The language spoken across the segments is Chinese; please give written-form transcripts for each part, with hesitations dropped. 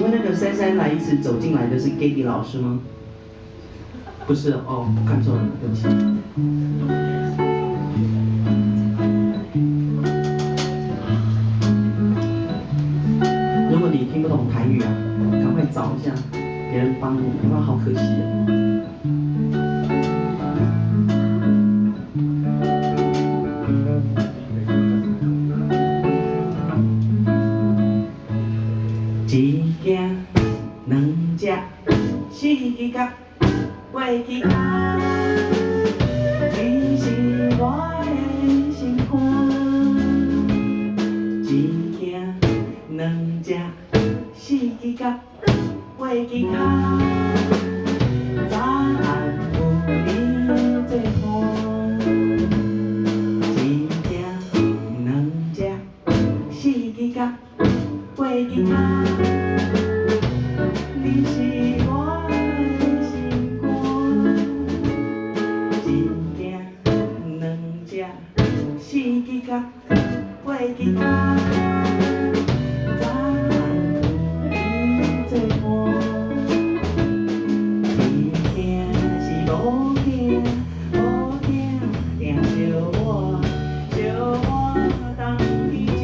问那个姗姗来迟走进来的是 Gady 老师吗？不是哦，看错了，对不起。如果你听不懂台语啊，赶快找一下别人帮你，不然好可惜啊。一件、两件、四支甲、八支脚，你是我的心肝。一件、两件、四支甲、八支脚，早晚有你作伴。一件、两件、四支甲、八支脚。你是我的心肝，一件、两件、四支甲、八支脚，早晚有你作伴。一件是无惊无惊，定相我当伊只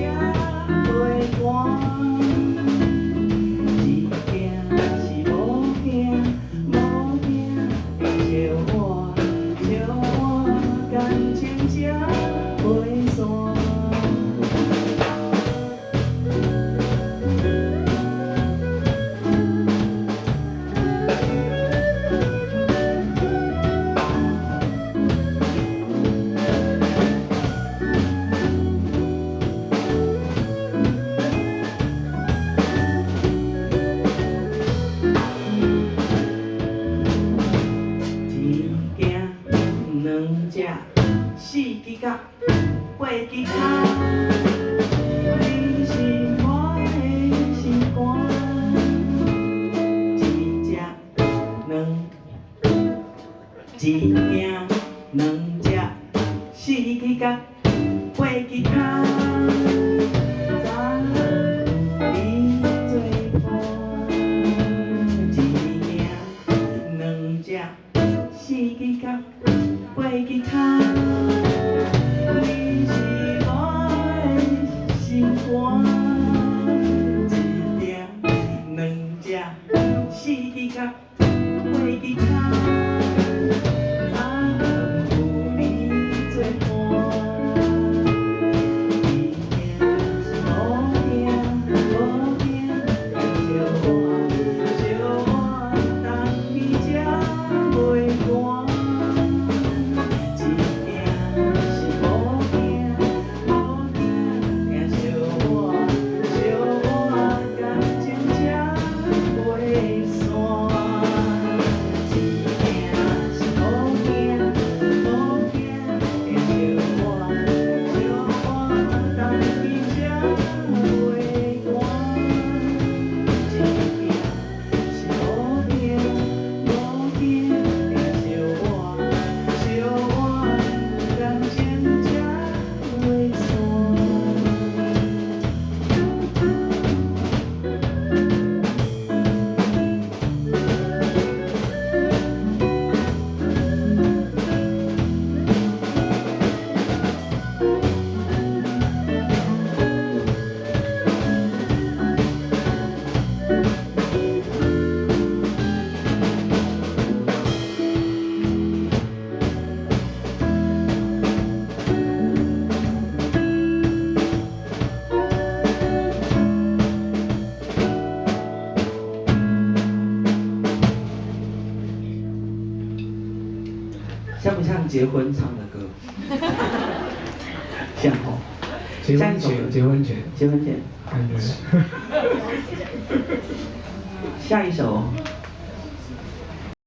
陪伴。四支甲，八支脚，你是我的心肝。一件、两件、四支甲，八支脚，早晚有你作伴。一件、两件、四支甲，八支脚。你是我的心肝，一件、两件、四支甲、八支脚，早晚有你作伴。一件是无惊无惊，笑我当伊只陪伴。像不像结婚唱的歌？像哦。结婚前，结婚前，结婚前，感觉。下一首。